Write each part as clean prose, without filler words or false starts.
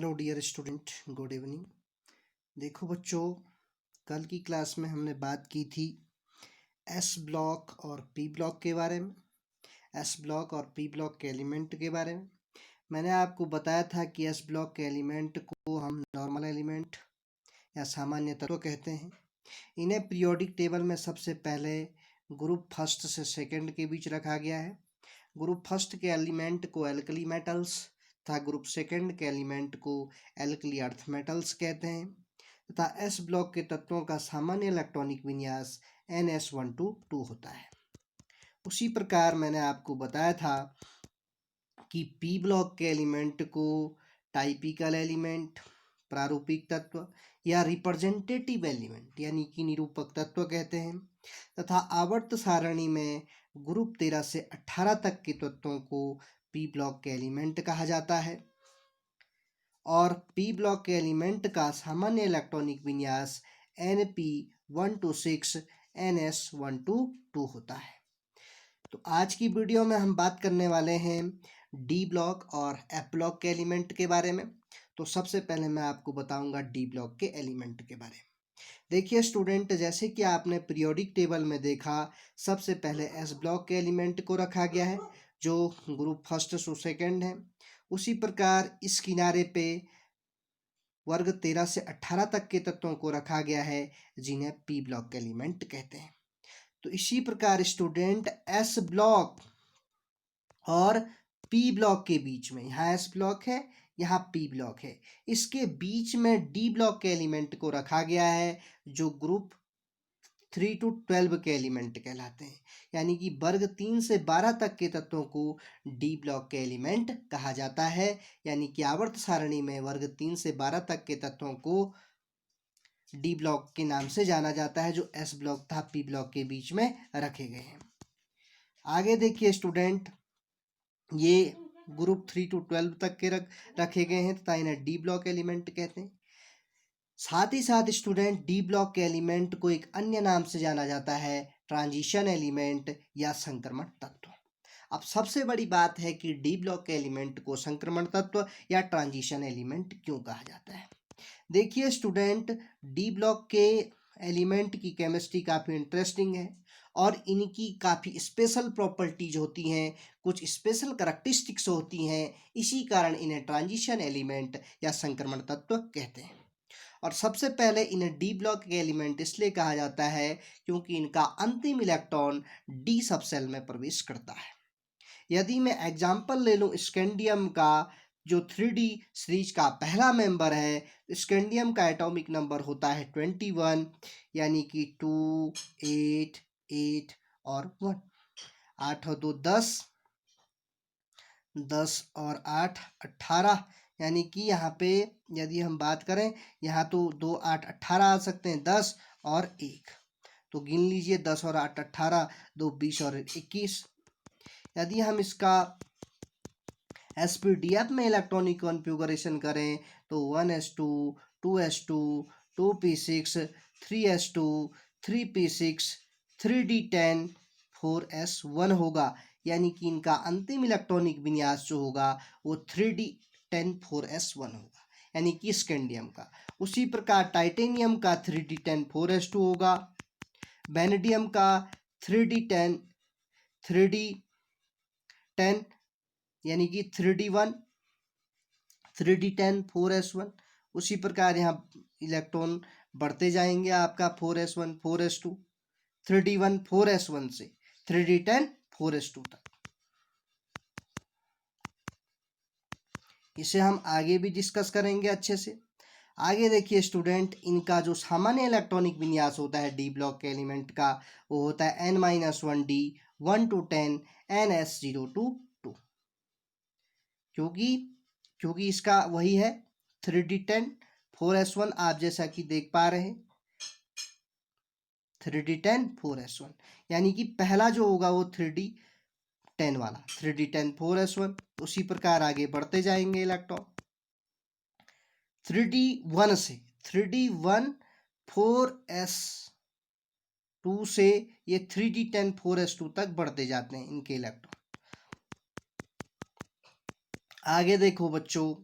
Hello dear student, good evening. देखो बच्चों, कल की क्लास में हमने बात की थी एस ब्लॉक और पी ब्लॉक के बारे में, एस ब्लॉक और पी ब्लॉक के एलिमेंट के बारे में। मैंने आपको बताया था कि एस ब्लॉक के एलिमेंट को हम नॉर्मल एलिमेंट या सामान्य तत्व कहते हैं। इन्हें पीरियोडिक टेबल में सबसे पहले ग्रुप फर्स्ट से सेकंड के बीच रखा गया है। ग्रुप फर्स्ट के एलिमेंट को एल्कली मेटल्स तथा ग्रुप सेकंड के एलिमेंट को एल्कली अर्थ मेटल्स कहते हैं तथा एस ब्लॉक के तत्वों का सामान्य इलेक्ट्रॉनिक विन्यास NS122 होता है। उसी प्रकार मैंने आपको बताया था कि पी ब्लॉक के एलिमेंट को टाइपिकल एलिमेंट, प्रारूपिक तत्व या रिप्रेजेंटेटिव एलिमेंट यानी कि निरूपक तत्व कहते हैं तथा आवर्त सारणी में ग्रुप 13 से 18 तक के तत्वों को पी ब्लॉक के एलिमेंट कहा जाता है। और पी ब्लॉक के एलिमेंट का सामान्य इलेक्ट्रॉनिक विन्यास NP126 NS122 होता है। तो आज की वीडियो में हम बात करने वाले हैं डी ब्लॉक और एफ ब्लॉक के एलिमेंट के बारे में। तो सबसे पहले मैं आपको बताऊंगा डी ब्लॉक के एलिमेंट के बारे में। देखिए स्टूडेंट, जैसे कि आपने पीरियोडिक टेबल में देखा, सबसे पहले एस ब्लॉक के एलिमेंट को रखा गया है जो ग्रुप फर्स्ट से सेकंड है। उसी प्रकार इस किनारे पे वर्ग 13 से 18 तक के तत्वों को रखा गया है जिन्हें पी ब्लॉक के एलिमेंट कहते हैं। तो इसी प्रकार स्टूडेंट एस ब्लॉक और पी ब्लॉक के बीच में, यहाँ एस ब्लॉक है, यहाँ पी ब्लॉक है, इसके बीच में डी ब्लॉक के एलिमेंट को रखा गया है जो ग्रुप 3 to 12 के एलिमेंट कहलाते हैं। यानी कि वर्ग 3 से 12 तक के तत्वों को डी ब्लॉक के एलिमेंट कहा जाता है। यानी कि आवर्त सारणी में वर्ग 3 से 12 तक के तत्वों को डी ब्लॉक के नाम से जाना जाता है जो एस ब्लॉक तथा पी ब्लॉक के बीच में रखे गए हैं। आगे देखिए स्टूडेंट, ये ग्रुप 3 to 12 तक के रखे गए हैं तथा इन्हें डी ब्लॉक एलिमेंट कहते हैं। साथ ही साथ स्टूडेंट डी ब्लॉक के एलिमेंट को एक अन्य नाम से जाना जाता है ट्रांजिशन एलिमेंट या संक्रमण तत्व। अब सबसे बड़ी बात है कि डी ब्लॉक के एलिमेंट को संक्रमण तत्व या ट्रांजिशन एलिमेंट क्यों कहा जाता है। देखिए स्टूडेंट, डी ब्लॉक के एलिमेंट की केमिस्ट्री काफ़ी इंटरेस्टिंग है और इनकी काफ़ी स्पेशल प्रॉपर्टीज होती हैं, कुछ स्पेशल करैक्टरिस्टिक्स होती हैं। इसी कारण इन्हें ट्रांजिशन एलिमेंट या संक्रमण तत्व कहते हैं। और सबसे पहले इन्हें डी ब्लॉक के एलिमेंट इसलिए कहा जाता है क्योंकि इनका अंतिम इलेक्ट्रॉन डी सबसेल में प्रवेश करता है। यदि मैं एग्जाम्पल ले लूँ स्कैंडियम का, जो 3D सीरीज का पहला मेंबर है, स्कैंडियम का एटॉमिक नंबर होता है 21, यानी कि 2, 8, 8 और 1। 8 और 2 10, 10 और 8 18, यानी कि यहाँ पे यदि हम बात करें, यहाँ तो 2 8 18 आ सकते हैं, 10 और 1, तो गिन लीजिए 10 और 8 18, 2 20 और 21। यदि हम इसका SPDF में इलेक्ट्रॉनिक कॉन्फ़िगरेशन करें तो 1s2 2s2 2p6 3s2 3p6 3d10 4s1 होगा। यानी कि इनका अंतिम इलेक्ट्रॉनिक विन्यास जो होगा वो 3d10 4s1 होगा, यानी कि स्कैंडियम का। उसी प्रकार टाइटेनियम का 3d10 4s2 होगा, वेनेडियम का 3d10 यानी कि 3d1 3d10 4s1। उसी प्रकार यहाँ इलेक्ट्रॉन बढ़ते जाएंगे आपका 4s1 4s2 3d1 4s1 से 3d10 4s2 तक। इसे हम आगे भी डिस्कस करेंगे अच्छे से। आगे देखिए स्टूडेंट, इनका जो सामान्य इलेक्ट्रॉनिक विन्यास होता है डी ब्लॉक के एलिमेंट का, वो होता है N-1d 1 to 10 NS0 to 2, क्योंकि इसका वही है 3d10 4s1। आप जैसा कि देख पा रहे हैं 3d10 4s1, यानी कि पहला जो होगा वो 3d10 वाला 3d10 4s1। उसी प्रकार आगे बढ़ते जाएंगे इलेक्ट्रॉन 3d1 से 3d1 4s2 से ये 3d10 4s2 तक बढ़ते जाते हैं इनके इलेक्ट्रॉन। आगे देखो बच्चों,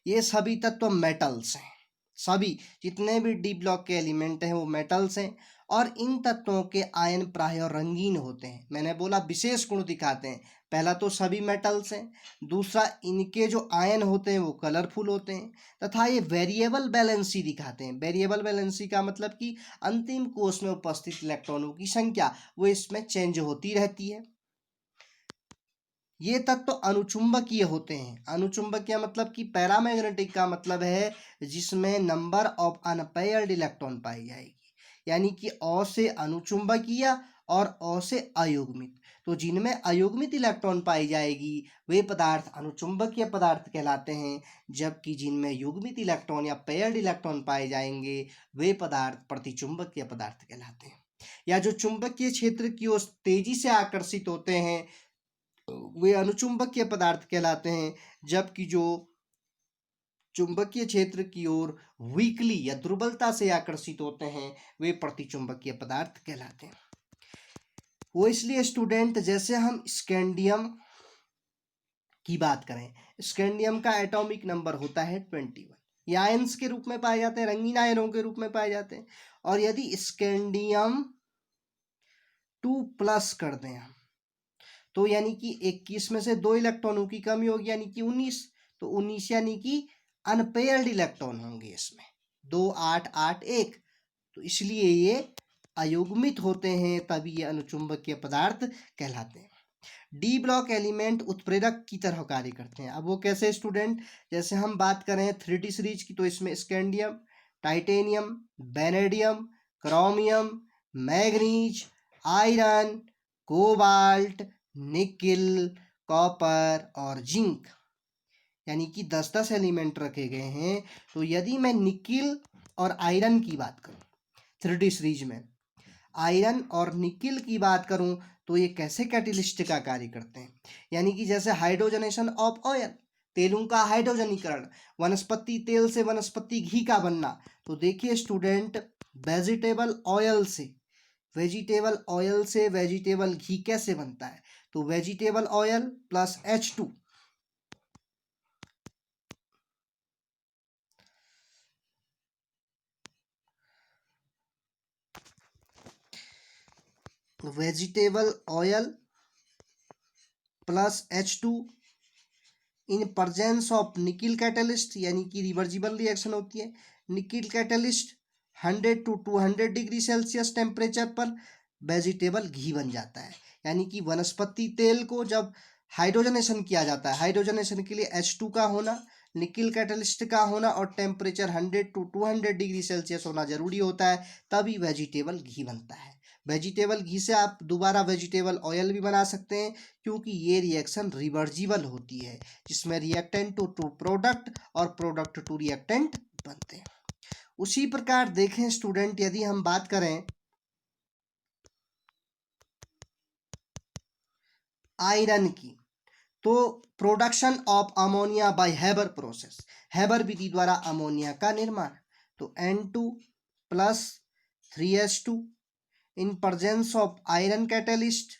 ये सभी तत्व मेटल्स हैं। सभी जितने भी डी ब्लॉक के एलिमेंट हैं वो मेटल्स हैं और इन तत्वों के आयन प्रायः रंगीन होते हैं। मैंने बोला विशेष गुण दिखाते हैं। पहला तो सभी मेटल्स हैं, दूसरा इनके जो आयन होते हैं वो कलरफुल होते हैं, तथा ये वेरिएबल बैलेंसी दिखाते हैं। वेरिएबल बैलेंसी का मतलब कि अंतिम कोष में उपस्थित इलेक्ट्रॉनों की संख्या वो इसमें चेंज होती रहती है। ये तत्व तो अनुचुंबकीय होते हैं। अनुचुंबकीय मतलब कि पैरामैग्नेटिक का मतलब है जिसमें नंबर ऑफ अनपेयर्ड इलेक्ट्रॉन पाई जाएगी, यानी कि अ से अनुचुंबकीय और अ से अयुग्मित। तो जिनमें अयुग्मित इलेक्ट्रॉन पाई जाएगी वे पदार्थ अनुचुंबकीय पदार्थ कहलाते हैं, जबकि जिनमें युग्मित इलेक्ट्रॉन या पेयर्ड इलेक्ट्रॉन पाए जाएंगे वे पदार्थ प्रतिचुंबकीय पदार्थ कहलाते हैं। या जो चुंबकीय क्षेत्र की ओर तेजी से आकर्षित होते हैं वे अनुचुंबकीय पदार्थ कहलाते हैं, जबकि जो चुंबकीय क्षेत्र की ओर वीकली या दुर्बलता से आकर्षित होते हैं वे प्रतिचुंबकीय पदार्थ कहलाते हैं। वो इसलिए स्टूडेंट, जैसे हम स्कैंडियम की बात करें, स्कैंडियम का एटॉमिक नंबर होता है 21। ये आयंस के रूप में पाए जाते हैं, रंगीन आयनों के रूप में पाए जाते हैं। और यदि स्कैंडियम 2+ कर दें हम, तो यानी कि 21 में से 2 इलेक्ट्रॉनों की कमी होगी, यानी कि 19। तो 19 यानी कि अनपेयर्ड इलेक्ट्रॉन होंगे इसमें, 2 8 8 1। तो इसलिए ये अयुग्मित होते हैं, तभी ये अनुचुंबकीय पदार्थ कहलाते हैं। डी ब्लॉक एलिमेंट उत्प्रेरक की तरह कार्य करते हैं। अब वो कैसे स्टूडेंट, जैसे हम बात करें 3D सीरीज की, तो इसमें scandium, titanium, vanadium, chromium, manganese, iron, cobalt, nickel, copper और जिंक, यानी कि 10-10 एलिमेंट रखे गए हैं। तो यदि मैं निकिल और आयरन की बात करूं 3D सीरीज में, आयरन और निकिल की बात करूं तो ये कैसे कैटलिस्ट का कार्य करते हैं, यानी कि जैसे हाइड्रोजनेशन ऑफ ऑयल, तेलों का हाइड्रोजनीकरण, वनस्पति तेल से वनस्पति घी का बनना। तो देखिए स्टूडेंट, वेजिटेबल ऑयल से वेजिटेबल घी कैसे बनता है, तो vegetable oil plus H2 vegetable oil plus H2 in presence of nickel catalyst, यानी कि रिवर्जिबल रिएक्शन होती है। Nickel catalyst 100 to 200 degree Celsius temperature पर वेजिटेबल घी बन जाता है, यानी कि वनस्पति तेल को जब हाइड्रोजनेशन किया जाता है, हाइड्रोजनेशन के लिए H2 का होना, निकिल कैटलिस्ट का होना और टेम्परेचर 100 to 200 डिग्री सेल्सियस होना जरूरी होता है, तभी वेजिटेबल घी बनता है। वेजिटेबल घी से आप दोबारा वेजिटेबल ऑयल भी बना सकते हैं, क्योंकि ये रिएक्शन रिवर्जिबल होती है, जिसमें रिएक्टेंट टू प्रोडक्ट और प्रोडक्ट टू रिएक्टेंट बनते हैं। उसी प्रकार देखें स्टूडेंट, यदि हम बात करें आयरन की, तो production of ammonia by Haber process, Haber विधि द्वारा अमोनिया का निर्माण। तो N2 plus 3H2 in presence of iron catalyst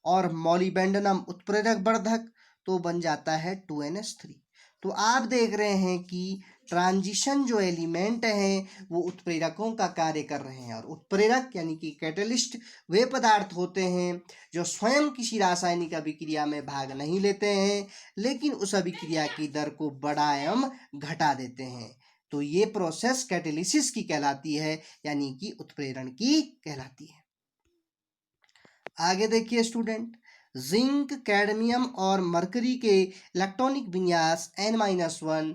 और मॉलिबेंडनम उत्प्रेरक वर्धक, तो बन जाता है 2NH3। तो आप देख रहे हैं कि ट्रांजिशन जो एलिमेंट हैं वो उत्प्रेरकों का कार्य कर रहे हैं, और उत्प्रेरक यानी कि कैटलिस्ट वे पदार्थ होते हैं जो स्वयं किसी रासायनिक अभिक्रिया में भाग नहीं लेते हैं, लेकिन उस अभिक्रिया की दर को बढ़ा एवं घटा देते हैं। तो ये प्रोसेस कैटेलिसिस की कहलाती है, यानी कि उत्प्रेरण की कहलाती है। आगे देखिए स्टूडेंट, जिंक, कैडमियम और मरकरी के इलेक्ट्रॉनिक विन्यास N-1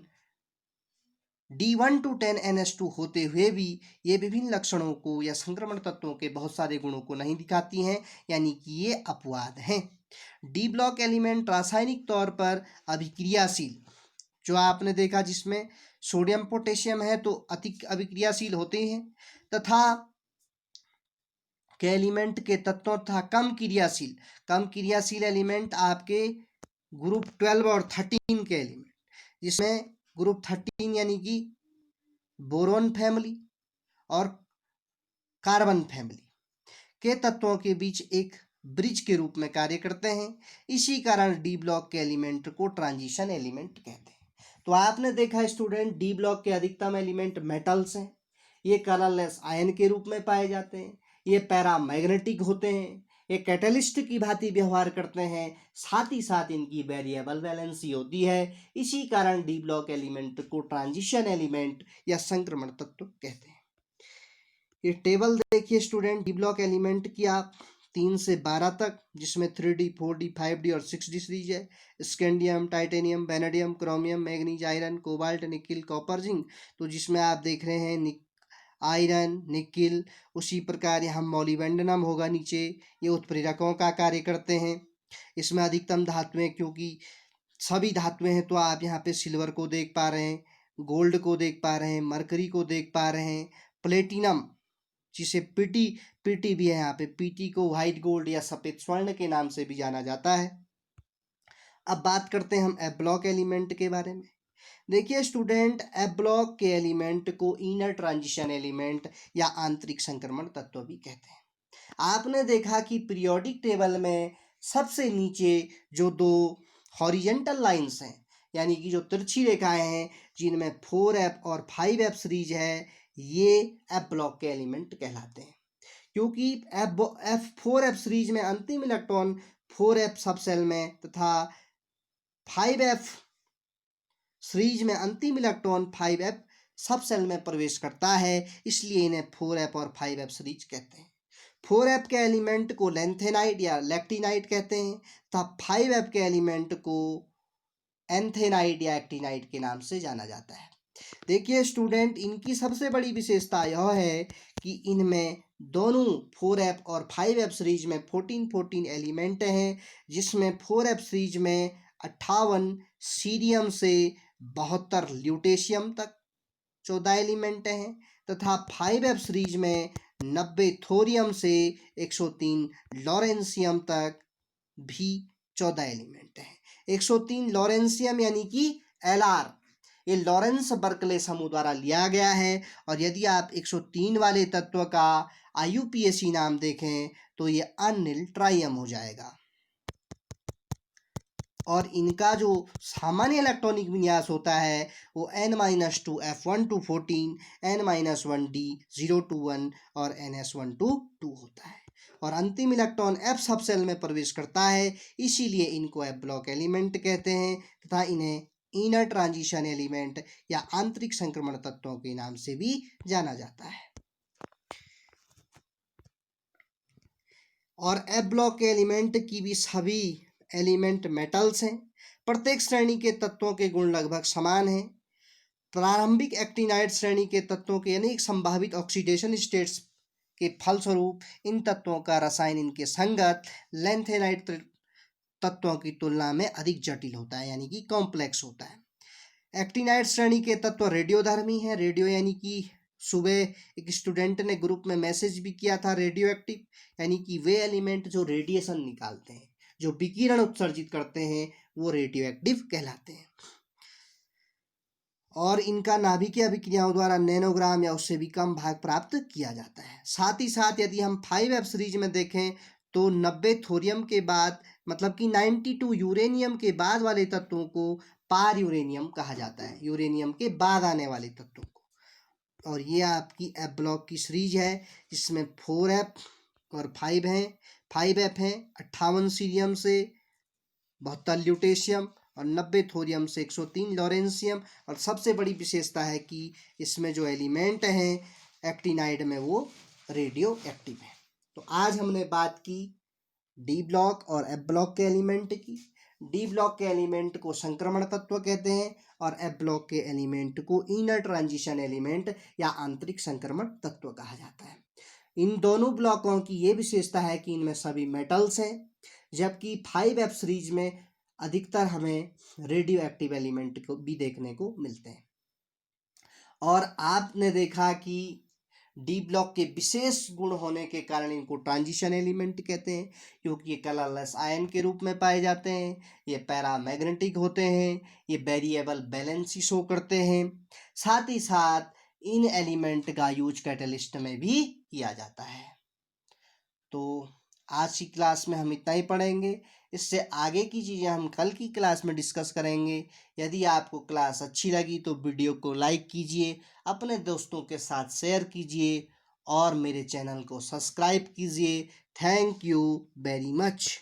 D1 to 10 NH2 होते हुए भी ये विभिन्न लक्षणों को या संक्रमण तत्वों के बहुत सारे गुणों को नहीं दिखाती हैं, यानी कि ये अपवाद हैं। डी ब्लॉक एलिमेंट रासायनिक तौर पर अभिक्रियाशील, जो आपने देखा जिसमें सोडियम पोटेशियम है तो अति अभिक्रियाशील होते हैं, तथा के एलिमेंट के तत्वों तथा कम क्रियाशील एलिमेंट आपके ग्रुप 12 और 13 के एलिमेंट, जिसमें ग्रुप 13 यानी कि बोरोन फैमिली और कार्बन फैमिली के तत्वों के बीच एक ब्रिज के रूप में कार्य करते हैं। इसी कारण डी ब्लॉक के एलिमेंट को ट्रांजिशन एलिमेंट कहते हैं। तो आपने देखा स्टूडेंट डी ब्लॉक के अधिकतम एलिमेंट मेटल्स हैं, ये कलरलेस आयन के रूप में पाए जाते हैं, ये पैरामैग्नेटिक होते हैं, ये कैटलिस्ट की भांति व्यवहार करते हैं, साथ ही साथ इनकी वेरिएबल वैलेंसी होती है। इसी कारण डी ब्लॉक एलिमेंट को ट्रांजिशन एलिमेंट या संक्रमण तत्व कहते हैं। ये टेबल देखिए स्टूडेंट, डी ब्लॉक एलिमेंट की आप 3 से 12 तक, जिसमें 3D 4D 5D और 6D सीरीज है। Scandium, titanium, vanadium, chromium, manganese, iron, cobalt, nickel, copper, zinc. तो जिसमें आप देख रहे हैं आयरन, निकिल, उसी प्रकार यहाँ मॉलिबेंडनम होगा नीचे, ये उत्प्रेरकों का कार्य करते हैं। इसमें अधिकतम धातुएं, क्योंकि सभी धातुएं हैं, तो आप यहाँ पे सिल्वर को देख पा रहे हैं, गोल्ड को देख पा रहे हैं, मरकरी को देख पा रहे हैं, प्लेटिनम जिसे पीटी भी है, यहाँ पे पीटी को व्हाइट गोल्ड या सफेद स्वर्ण के नाम से भी जाना जाता है। अब बात करते हैं हम एफ ब्लॉक एलिमेंट के बारे में। देखिए स्टूडेंट, एफ ब्लॉक के एलिमेंट को इनर ट्रांजिशन एलिमेंट या आंतरिक संक्रमण तत्व भी कहते हैं। आपने देखा कि पीरियोडिक टेबल में सबसे नीचे जो 2 हॉरिजेंटल लाइंस हैं, यानी कि जो तिरछी रेखाएं हैं, जिनमें 4f और 5f सीरीज है, ये एफ ब्लॉक के एलिमेंट कहलाते हैं। क्योंकि F4F सीरीज में अंतिम इलेक्ट्रॉन 4f सब सेल में तथा 5f सीरीज में अंतिम इलेक्ट्रॉन 5f सब सेल में प्रवेश करता है, इसलिए इन्हें 4f और 5f सीरीज कहते हैं। 4f के एलिमेंट को लेंथेनाइट या लेक्टिनाइट कहते हैं तथा 5f के एलिमेंट को एंथेनाइट या एक्टिनाइट के नाम से जाना जाता है। देखिए स्टूडेंट, इनकी सबसे बड़ी विशेषता यह है कि इनमें दोनों 4f और 5f सीरीज में 14 एलिमेंट हैं, जिसमें 4f सीरीज में 58 सीरियम से 72 ल्यूटेशियम तक 14 एलिमेंट हैं तथा 5f सीरीज में 90 थोरियम से 103 लॉरेंसियम तक भी 14 एलिमेंट हैं। 103 लॉरेंसियम यानी कि LR, ये लॉरेंस बर्कले समूह द्वारा लिया गया है। और यदि आप 103 वाले तत्व का IUPAC नाम देखें तो ये अनिल ट्राइयम हो जाएगा। और इनका जो सामान्य इलेक्ट्रॉनिक विन्यास होता है वो N-2 F1-14, N-1D 0-1 और NS1-2 होता है। और अंतिम इलेक्ट्रॉन F सब सेल में प्रवेश करता है, इसीलिए इनको F ब्लॉक एलिमेंट कहते हैं तथा इन्हें इनर ट्रांजिशन एलिमेंट या आंतरिक संक्रमण तत्वों के नाम से भी जाना जाता है। और F ब्लॉक के एलिमेंट की भी सभी एलिमेंट मेटल्स हैं। प्रत्येक श्रेणी के तत्वों के गुण लगभग समान हैं। प्रारंभिक एक्टिनाइड श्रेणी के तत्वों के अनेक संभावित ऑक्सीडेशन स्टेट्स के फलस्वरूप इन तत्वों का रसायन इनके संगत लेंथेनाइड तत्वों की तुलना में अधिक जटिल होता है, यानी कि कॉम्प्लेक्स होता है। एक्टिनाइड श्रेणी के तत्व रेडियोधर्मी हैं। रेडियो यानी कि सुबह एक स्टूडेंट ने ग्रुप में मैसेज भी किया था, रेडियो एक्टिव यानी कि वे एलिमेंट जो रेडिएशन निकालते हैं, जो विकिरण उत्सर्जित करते हैं, वो रेडियो एक्टिव कहलाते हैं। और इनका नाभिकीय अभिक्रियाओं द्वारा नैनोग्राम या उससे भी कम भाग प्राप्त किया जाता है। साथ ही साथ यदि हम 5f सीरीज में देखें तो 90 थोरियम के बाद, मतलब कि 92 यूरेनियम के बाद वाले तत्वों को पार यूरेनियम कहा जाता है, यूरेनियम के बाद आने वाले तत्वों को। और ये आपकी एफ ब्लॉक की सीरीज है, जिसमें 4f और 5 हैं। 5f हैं 58 सीरियम से 72 ल्यूटेशियम और 90 थोरियम से 103 लॉरेंसियम। और सबसे बड़ी विशेषता है कि इसमें जो एलिमेंट हैं एक्टिनाइड में, वो रेडियो एक्टिव है। तो आज हमने बात की डी ब्लॉक और एफ ब्लॉक के एलिमेंट की। डी ब्लॉक के एलिमेंट को संक्रमण तत्व कहते हैं और एफ ब्लॉक के एलिमेंट को इनर ट्रांजिशन एलिमेंट या आंतरिक संक्रमण तत्व कहा जाता है। इन दोनों ब्लॉकों की ये विशेषता है कि इनमें सभी मेटल्स हैं, जबकि 5f सीरीज में अधिकतर हमें रेडियो एक्टिव एलिमेंट को भी देखने को मिलते हैं। और आपने देखा कि डी ब्लॉक के विशेष गुण होने के कारण इनको ट्रांजिशन एलिमेंट कहते हैं, क्योंकि ये कलरलेस आयन के रूप में पाए जाते हैं, ये पैरामैग्नेटिक होते हैं, ये वेरिएबल बैलेंस शो करते हैं। साथ ही साथ इन एलिमेंट का यूज कैटलिस्ट में भी किया जाता है। तो आज की क्लास में हम इतना ही पढ़ेंगे। इससे आगे की चीज़ें हम कल की क्लास में डिस्कस करेंगे। यदि आपको क्लास अच्छी लगी तो वीडियो को लाइक कीजिए, अपने दोस्तों के साथ शेयर कीजिए और मेरे चैनल को सब्सक्राइब कीजिए। Thank you very much.